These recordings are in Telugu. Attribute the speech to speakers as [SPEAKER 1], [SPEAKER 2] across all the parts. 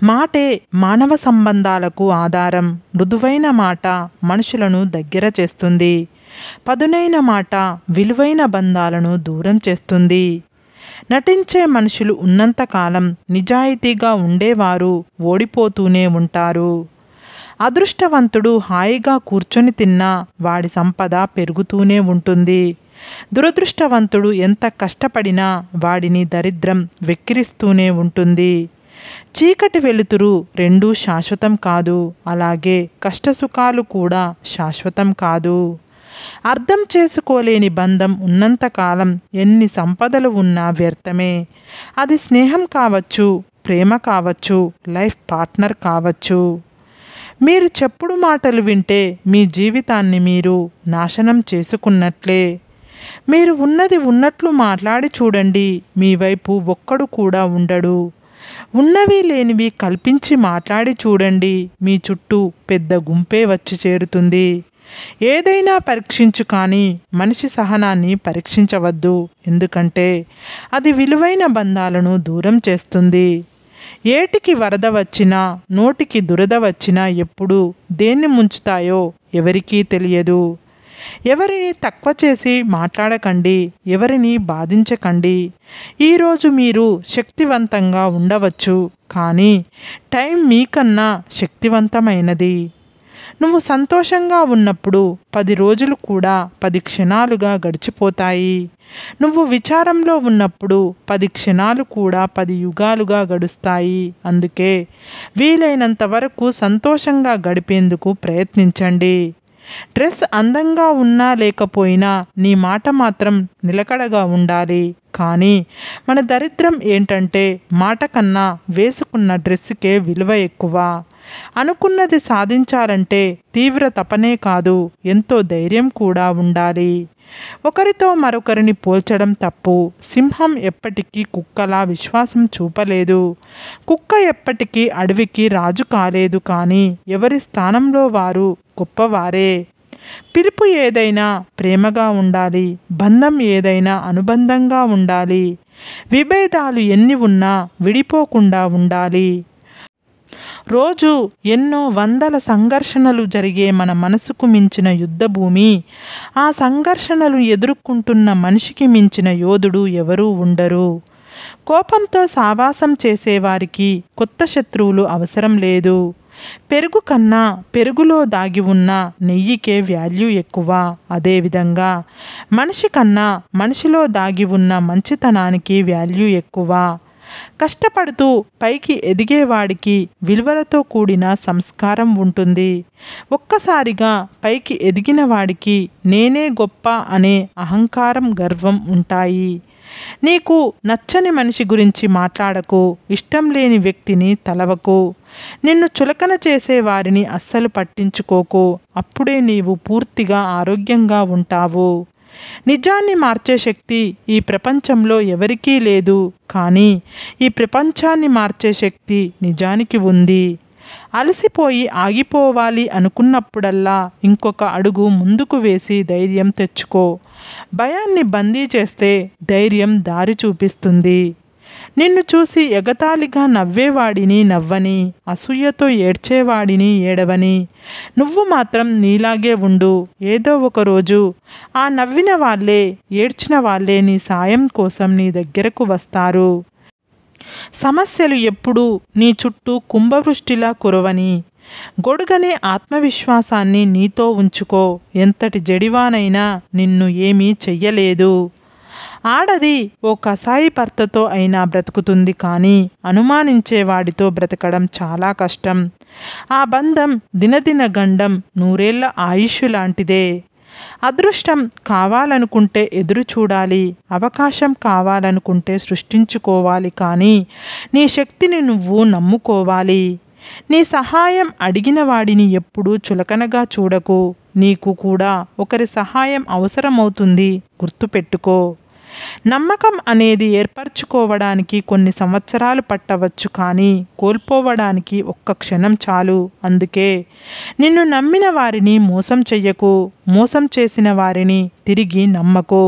[SPEAKER 1] మాటే మానవ సంబంధాలకు ఆధారం. మృదువైన మాట మనుషులను దగ్గర చేస్తుంది. పదునైన మాట విలువైన బంధాలను దూరం చేస్తుంది. నటించే మనుషులు ఉన్నంతకాలం నిజాయితీగా ఉండేవారు ఓడిపోతూనే ఉంటారు. అదృష్టవంతుడు హాయిగా కూర్చొని తిన్నా వాడి సంపద పెరుగుతూనే ఉంటుంది. దురదృష్టవంతుడు ఎంత కష్టపడినా వాడిని దరిద్రం వెక్కిరిస్తూనే ఉంటుంది. చీకటి వెలుతురు రెండూ శాశ్వతం కాదు. అలాగే కష్టసుఖాలు కూడా శాశ్వతం కాదు. అర్థం చేసుకోలేని బంధం ఉన్నంతకాలం ఎన్ని సంపదలు ఉన్నా వ్యర్థమే. అది స్నేహం కావచ్చు, ప్రేమ కావచ్చు, లైఫ్ పార్ట్నర్ కావచ్చు. మీరు చెప్పుడు మాటలు వింటే మీ జీవితాన్ని మీరు నాశనం చేసుకున్నట్లే. మీరు ఉన్నది ఉన్నట్లు మాట్లాడి చూడండి, మీ వైపు ఒక్కడు కూడా ఉండడు. ఉన్నవి లేనివి కల్పించి మాట్లాడి చూడండి, మీ చుట్టూ పెద్ద గుంపే వచ్చి చేరుతుంది. ఏదైనా పరీక్షించు కానీ మనిషి సహనాన్ని పరీక్షించవద్దు. ఎందుకంటే అది విలువైన బంధాలను దూరం చేస్తుంది. ఏటికి వరద వచ్చినా నోటికి దురద వచ్చినా ఎప్పుడు దేన్ని ముంచుతాయో ఎవరికీ తెలియదు. ఎవరిని తక్కువ చేసి మాట్లాడకండి, ఎవరిని బాధించకండి. ఈరోజు మీరు శక్తివంతంగా ఉండవచ్చు, కానీ టైం మీకన్నా శక్తివంతమైనది. నువ్వు సంతోషంగా ఉన్నప్పుడు 10 రోజులు కూడా 10 క్షణాలుగా గడిచిపోతాయి. నువ్వు విచారంలో ఉన్నప్పుడు 10 క్షణాలు కూడా 10 యుగాలుగా గడుస్తాయి. అందుకే వీలైనంత వరకు సంతోషంగా గడిపేందుకు ప్రయత్నించండి. డ్రెస్ అందంగా ఉన్నా లేకపోయినా నీ మాట మాత్రం నిలకడగా ఉండాలి. కానీ మన దరిద్రం ఏంటంటే మాట కన్నా వేసుకున్న డ్రెస్సుకే విలువ ఎక్కువ. అనుకున్నది సాధించాలంటే తీవ్ర తపనే కాదు, ఎంతో ధైర్యం కూడా ఉండాలి. ఒకరితో మరొకరిని పోల్చడం తప్పు. సింహం ఎప్పటికీ కుక్కలా విశ్వాసం చూపలేదు. కుక్క ఎప్పటికీ అడవికి రాజు కాలేదు. కానీ ఎవరి స్థానంలో వారు గొప్పవారే. పిలుపు ఏదైనా ప్రేమగా ఉండాలి. బంధం ఏదైనా అనుబంధంగా ఉండాలి. విభేదాలు ఎన్ని ఉన్నా విడిపోకుండా ఉండాలి. రోజు ఎన్నో వందల సంఘర్షణలు జరిగే మన మనసుకు మించిన యుద్ధభూమి. ఆ సంఘర్షణలు ఎదుర్కొంటున్న మనిషికి మించిన యోధుడు ఎవరూ ఉండరు. కోపంతో సావాసం చేసేవారికి కొత్త శత్రువులు అవసరం లేదు. పెరుగు కన్నా పెరుగులో దాగి ఉన్న నెయ్యికే వాల్యూ ఎక్కువ. అదేవిధంగా మనిషి కన్నా మనిషిలో దాగి ఉన్న మంచితనానికి వాల్యూ ఎక్కువ. కష్టపడుతూ పైకి ఎదిగేవాడికి విలువలతో కూడిన సంస్కారం ఉంటుంది. ఒక్కసారిగా పైకి ఎదిగిన వాడికి నేనే గొప్ప అనే అహంకారం, గర్వం ఉంటాయి. నీకు నచ్చని మనిషి గురించి మాట్లాడకు. ఇష్టం లేని వ్యక్తిని తలవకు. నిన్ను చులకన చేసే వారిని అస్సలు పట్టించుకోకు. అప్పుడే నీవు పూర్తిగా ఆరోగ్యంగా ఉంటావు. నిజాన్ని మార్చే శక్తి ఈ ప్రపంచంలో ఎవరికీ లేదు. కానీ ఈ ప్రపంచాన్ని మార్చే శక్తి నిజానికి ఉంది. అలసిపోయి ఆగిపోవాలి అనుకున్నప్పుడల్లా ఇంకొక అడుగు ముందుకు వేసి ధైర్యం తెచ్చుకో. భయాన్ని బందీ చేస్తే ధైర్యం దారి చూపిస్తుంది. నిన్ను చూసి ఎగతాళిగా నవ్వేవాడిని నవ్వని, అసూయతో ఏడ్చేవాడిని ఏడవని. నువ్వు మాత్రం నీలాగే ఉండు. ఏదో ఒకరోజు ఆ నవ్విన వాళ్ళే, ఏడ్చిన వాళ్ళే నీ సాయం కోసం నీ దగ్గరకు వస్తారు. సమస్యలు ఎప్పుడూ నీ చుట్టూ కుంభవృష్టిలా కురవని. గొడుగనే ఆత్మవిశ్వాసాన్ని నీతో ఉంచుకో. ఎంతటి జడివానైనా నిన్ను ఏమీ చెయ్యలేదు. ఆడది ఓ కసాయి భర్తతో అయినా బ్రతుకుతుంది. కానీ అనుమానించేవాడితో బ్రతకడం చాలా కష్టం. ఆ బంధం దినదిన గండం, 100 ఏళ్ల ఆయుష్ లాంటిదే. అదృష్టం కావాలనుకుంటే ఎదురు చూడాలి. అవకాశం కావాలనుకుంటే సృష్టించుకోవాలి. కానీ నీ శక్తిని నువ్వు నమ్ముకోవాలి. నీ సహాయం అడిగిన వాడిని ఎప్పుడూ చులకనగా చూడకు. నీకు కూడా ఒకరి సహాయం అవసరమవుతుంది, గుర్తుపెట్టుకో. నమ్మకం అనేది ఏర్పరచుకోవడానికి కొన్ని సంవత్సరాలు పట్టవచ్చు. కానీ కోల్పోవడానికి ఒక్క క్షణం చాలు. అందుకే నిన్ను నమ్మిన వారిని మోసం చెయ్యకు. మోసం చేసిన వారిని తిరిగి నమ్మకు.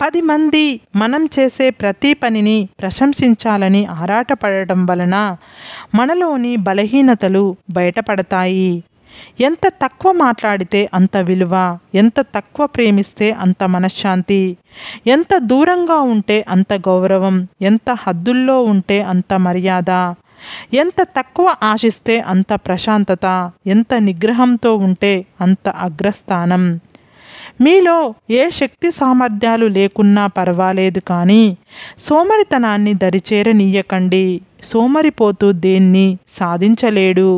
[SPEAKER 1] 10 మంది మనం చేసే ప్రతి పనిని ప్రశంసించాలని ఆరాటపడటం వలన మనలోని బలహీనతలు బయటపడతాయి. ఎంత తక్కువ మాట్లాడితే అంత విలువ, ఎంత తక్కువ ప్రేమిస్తే అంత మనశ్శాంతి, ఎంత దూరంగా ఉంటే అంత గౌరవం, ఎంత హద్దుల్లో ఉంటే అంత మర్యాద, ఎంత తక్కువ ఆశిస్తే అంత ప్రశాంతత, ఎంత నిగ్రహంతో ఉంటే అంత అగ్రస్థానం. మీలో ఏ శక్తి సామర్థ్యాలు లేకున్నా పర్వాలేదు, కానీ సోమరితనాన్ని దరిచేరనీయకండి. సోమరిపోతూ దేన్ని సాధించలేడు.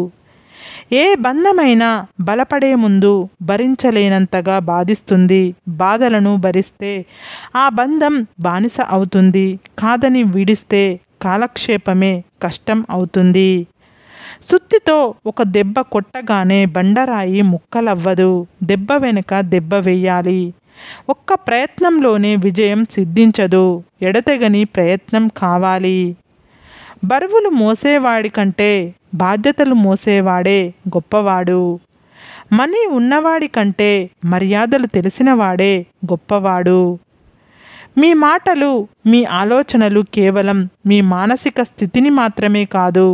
[SPEAKER 1] ఏ బంధమైనా బలపడే ముందు భరించలేనంతగా బాధిస్తుంది. బాధలను భరిస్తే ఆ బంధం బానిస అవుతుంది. కాదని విడిస్తే కాలక్షేపమే కష్టం అవుతుంది. సుత్తితో ఒక దెబ్బ కొట్టగానే బండరాయి ముక్కలవ్వదు. దెబ్బ వెనుక దెబ్బ వెయ్యాలి. ఒక్క ప్రయత్నంలోనే విజయం సిద్ధించదు. ఎడతెగని ప్రయత్నం కావాలి. బరువులు మోసేవాడి కంటే బాధ్యతలు మోసేవాడే గొప్పవాడు. మనీ ఉన్నవాడి కంటే మర్యాదలు తెలిసినవాడే గొప్పవాడు. మీ మాటలు, మీ ఆలోచనలు కేవలం మీ మానసిక స్థితిని మాత్రమే కాదు,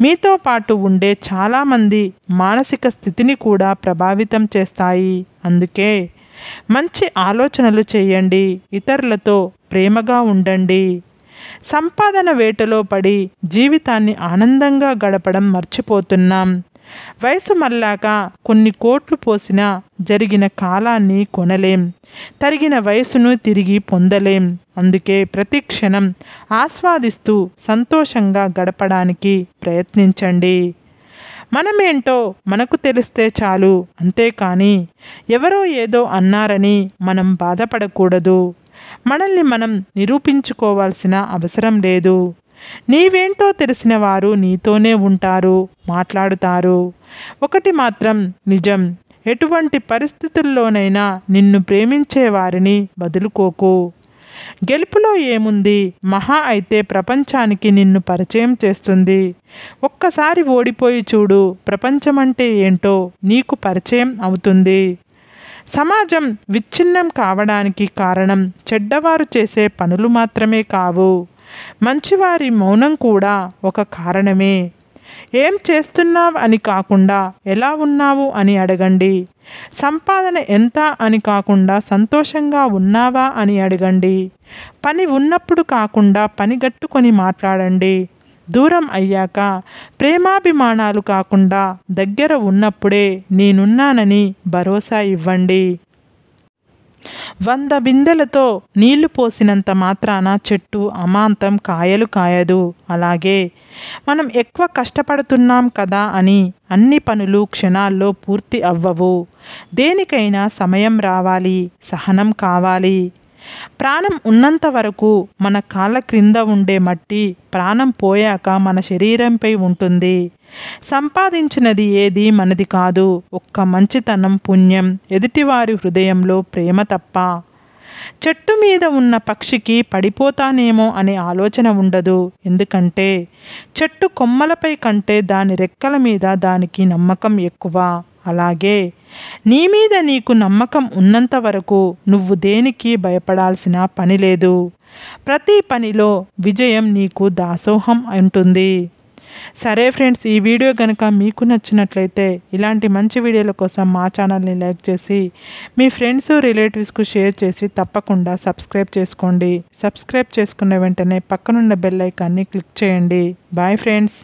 [SPEAKER 1] మీతో పాటు ఉండే చాలామంది మానసిక స్థితిని కూడా ప్రభావితం చేస్తాయి. అందుకే మంచి ఆలోచనలు చేయండి. ఇతరులతో ప్రేమగా ఉండండి. సంపాదన వేటలో పడి జీవితాన్ని ఆనందంగా గడపడం మర్చిపోతున్నాం. వయసు మళ్ళాక కొన్ని కోట్లు పోసినా జరిగిన కాలాన్ని కొనలేం. తరిగిన వయసును తిరిగి పొందలేం. అందుకే ప్రతి క్షణం ఆస్వాదిస్తూ సంతోషంగా గడపడానికి ప్రయత్నించండి. మనమేంటో మనకు తెలిస్తే చాలు. అంతేకాని ఎవరో ఏదో అన్నారని మనం బాధపడకూడదు. మనల్ని మనం నిరూపించుకోవాల్సిన అవసరం లేదు. నీవేంటో తెలిసిన వారు నీతోనే ఉంటారు, మాట్లాడుతారు. ఒకటి మాత్రం నిజం, ఎటువంటి పరిస్థితుల్లోనైనా నిన్ను ప్రేమించే వారిని వదులుకోకు. గెలుపులో ఏముంది? మహా అయితే ప్రపంచానికి నిన్ను పరిచయం చేస్తుంది. ఒక్కసారి ఓడిపోయి చూడు, ప్రపంచమంటే ఏంటో నీకు పరిచయం అవుతుంది. సమాజం విచ్ఛిన్నం కావడానికి కారణం చెడ్డవారు చేసే పనులు మాత్రమే కావు, మంచివారి మౌనం కూడా ఒక కారణమే. ఏం చేస్తున్నావు అని కాకుండా ఎలా ఉన్నావు అని అడగండి. సంపాదన ఎంత అని కాకుండా సంతోషంగా ఉన్నావా అని అడగండి. పని ఉన్నప్పుడు కాకుండా పనిగట్టుకొని మాట్లాడండి. దూరం అయ్యాక ప్రేమాభిమానాలు కాకుండా దగ్గర ఉన్నప్పుడే నేనున్నానని భరోసా ఇవ్వండి. 100 బిందెలతో నీళ్లు పోసినంత మాత్రాన చెట్టు అమాంతం కాయలు కాయదు. అలాగే మనం ఎక్కువ కష్టపడుతున్నాం కదా అని అన్ని పనులు క్షణాల్లో పూర్తి అవ్వవు. దేనికైనా సమయం రావాలి, సహనం కావాలి. ప్రాణం ఉన్నంత వరకు మన కాళ్ళ క్రింద ఉండే మట్టి ప్రాణం పోయాక మన శరీరంపై ఉంటుంది. సంపాదించినది ఏది మనది కాదు. ఒక్క మంచితనం, పుణ్యం, ఎదుటివారి హృదయంలో ప్రేమ తప్ప. చెట్టు మీద ఉన్న పక్షికి పడిపోతానేమో అనే ఆలోచన ఉండదు. ఎందుకంటే చెట్టు కొమ్మలపై కంటే దాని రెక్కల మీద దానికి నమ్మకం ఎక్కువ. అలాగే నీ మీద నీకు నమ్మకం ఉన్నంత వరకు నువ్వు దేనికి భయపడాల్సిన పని లేదు. ప్రతి పనిలో విజయం నీకు దాసోహం ఉంటుంది. సరే ఫ్రెండ్స్, ఈ వీడియో కనుక మీకు నచ్చినట్లయితే ఇలాంటి మంచి వీడియోల కోసం మా ఛానల్ని లైక్ చేసి మీ ఫ్రెండ్స్, రిలేటివ్స్కు షేర్ చేసి తప్పకుండా సబ్స్క్రైబ్ చేసుకోండి. సబ్స్క్రైబ్ చేసుకున్న వెంటనే పక్కనున్న బెల్ ఐకాన్ని క్లిక్ చేయండి. Bye friends.